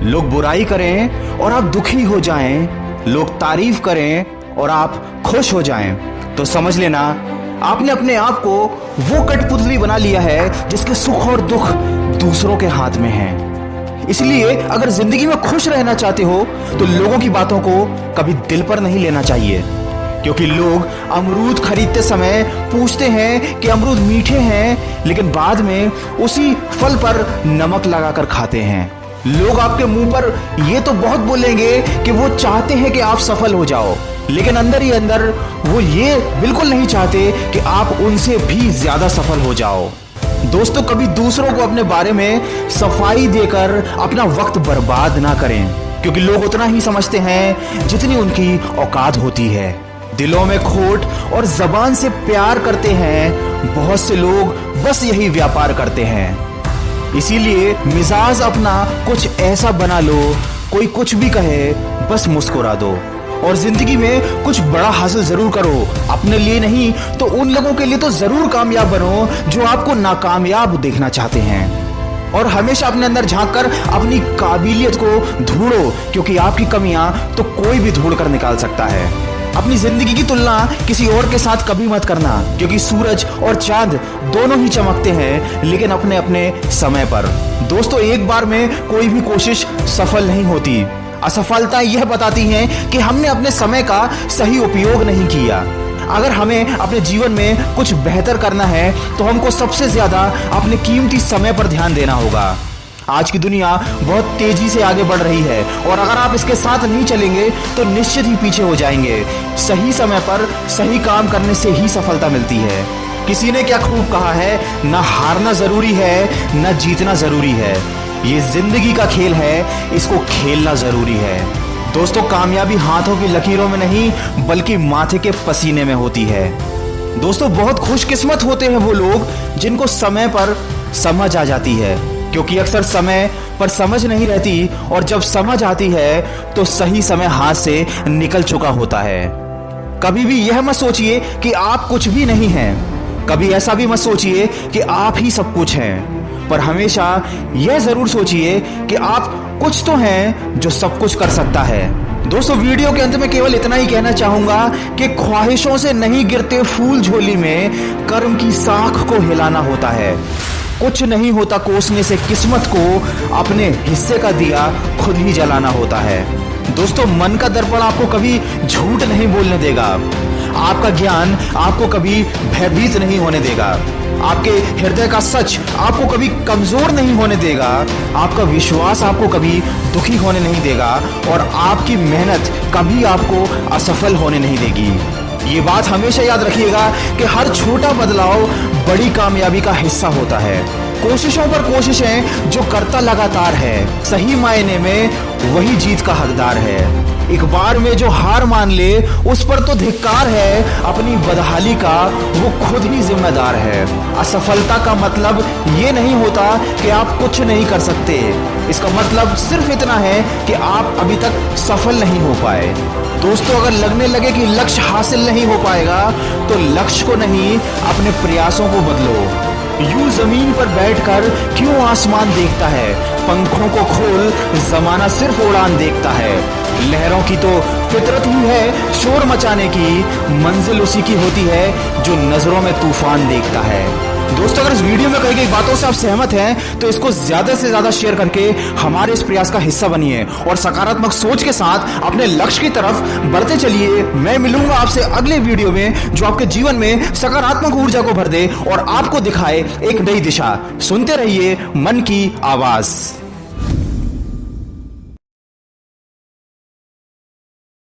लोग बुराई करें और आप दुखी हो जाएं, लोग तारीफ करें और आप खुश हो जाएं, तो समझ लेना आपने अपने आप को वो कठपुतली बना लिया है जिसके सुख और दुख दूसरों के हाथ में है। इसलिए अगर जिंदगी में खुश रहना चाहते हो तो लोगों की बातों को कभी दिल पर नहीं लेना चाहिए, क्योंकि लोग अमरूद खरीदते समय पूछते हैं कि अमरूद मीठे हैं, लेकिन बाद में उसी फल पर नमक लगाकर खाते हैं। लोग आपके मुंह पर ये तो बहुत बोलेंगे कि वो चाहते हैं कि आप सफल हो जाओ, लेकिन अंदर ही अंदर वो ये बिल्कुल नहीं चाहते कि आप उनसे भी ज्यादा सफल हो जाओ। दोस्तों, कभी दूसरों को अपने बारे में सफाई देकर अपना वक्त बर्बाद ना करें, क्योंकि लोग उतना ही समझते हैं जितनी उनकी औकात होती है। दिलों में खोट और जबान से प्यार करते हैं, बहुत से लोग बस यही व्यापार करते हैं। इसीलिए मिजाज अपना कुछ ऐसा बना लो, कोई कुछ भी कहे बस मुस्कुरा दो, और जिंदगी में कुछ बड़ा हासिल जरूर करो। अपने लिए नहीं तो उन लोगों के लिए तो जरूर कामयाब बनो जो आपको नाकामयाब देखना चाहते हैं। और हमेशा अपने अंदर झांककर अपनी काबिलियत को ढूंढो, क्योंकि आपकी कमियां तो कोई भी ढूंढ कर निकाल सकता है। अपनी जिंदगी की तुलना किसी और के साथ कभी मत करना, क्योंकि सूरज और चांद दोनों ही चमकते हैं, लेकिन अपने अपने समय पर। दोस्तों, एक बार में कोई भी कोशिश सफल नहीं होती। असफलता यह बताती है कि हमने अपने समय का सही उपयोग नहीं किया। अगर हमें अपने जीवन में कुछ बेहतर करना है तो हमको सबसे ज्यादा अपने कीमती समय पर ध्यान देना होगा। आज की दुनिया बहुत तेजी से आगे बढ़ रही है, और अगर आप इसके साथ नहीं चलेंगे तो निश्चित ही पीछे हो जाएंगे। सही समय पर सही काम करने से ही सफलता मिलती है। किसी ने क्या खूब कहा है, ना हारना जरूरी है, ना जीतना जरूरी है। ये जिंदगी का खेल है, इसको खेलना जरूरी है। दोस्तों, कामयाबी हाथों की लकीरों में नहीं बल्कि माथे के पसीने में होती है। दोस्तों, बहुत खुशकिस्मत होते हैं वो लोग जिनको समय पर समझ आ जाती है, क्योंकि अक्सर समय पर समझ नहीं रहती, और जब समझ आती है तो सही समय हाथ से निकल चुका होता है। कभी भी यह मत सोचिए कि आप कुछ भी नहीं हैं, कभी ऐसा भी मत सोचिए कि आप ही सब कुछ हैं, पर हमेशा यह जरूर सोचिए कि आप कुछ तो हैं जो सब कुछ कर सकता है। दोस्तों, वीडियो के अंत में केवल इतना ही कहना चाहूंगा कि ख्वाहिशों से नहीं गिरते फूल झोली में, कर्म की साख को हिलाना होता है। कुछ नहीं होता कोसने से, किस्मत को अपने हिस्से का दिया खुद ही जलाना होता है। दोस्तों, मन का दर्पण आपको कभी झूठ नहीं बोलने देगा, आपका ज्ञान आपको कभी भयभीत नहीं होने देगा, आपके हृदय का सच आपको कभी कमजोर नहीं होने देगा, आपका विश्वास आपको कभी दुखी होने नहीं देगा, और आपकी मेहनत कभी आपको असफल होने नहीं देगी। ये बात हमेशा याद रखिएगा कि हर छोटा बदलाव बड़ी कामयाबी का हिस्सा होता है। कोशिशों पर कोशिशें जो करता लगातार है, सही मायने में वही जीत का हकदार है। एक बार में जो हार मान ले उस पर तो धिक्कार है, अपनी बदहाली का वो खुद ही जिम्मेदार है। असफलता का मतलब ये नहीं होता कि आप कुछ नहीं कर सकते, इसका मतलब सिर्फ इतना है कि आप अभी तक सफल नहीं हो पाए। दोस्तों, अगर लगने लगे कि लक्ष्य हासिल नहीं हो पाएगा तो लक्ष्य को नहीं अपने प्रयासों को बदलो। यूं जमीन पर बैठकर क्यों आसमान देखता है, पंखों को खोल जमाना सिर्फ उड़ान देखता है। लहरों की तो फितरत ही है शोर मचाने की, मंजिल उसी की होती है जो नजरों में तूफान देखता है। दोस्तों, अगर इस वीडियो में कही गई बातों से आप सहमत हैं तो इसको ज्यादा से ज्यादा शेयर करके हमारे इस प्रयास का हिस्सा बनिए, और सकारात्मक सोच के साथ अपने लक्ष्य की तरफ बढ़ते चलिए। मैं मिलूंगा आपसे अगले वीडियो में जो आपके जीवन में सकारात्मक ऊर्जा को भर दे और आपको दिखाए एक नई दिशा। सुनते रहिए मन की आवाज।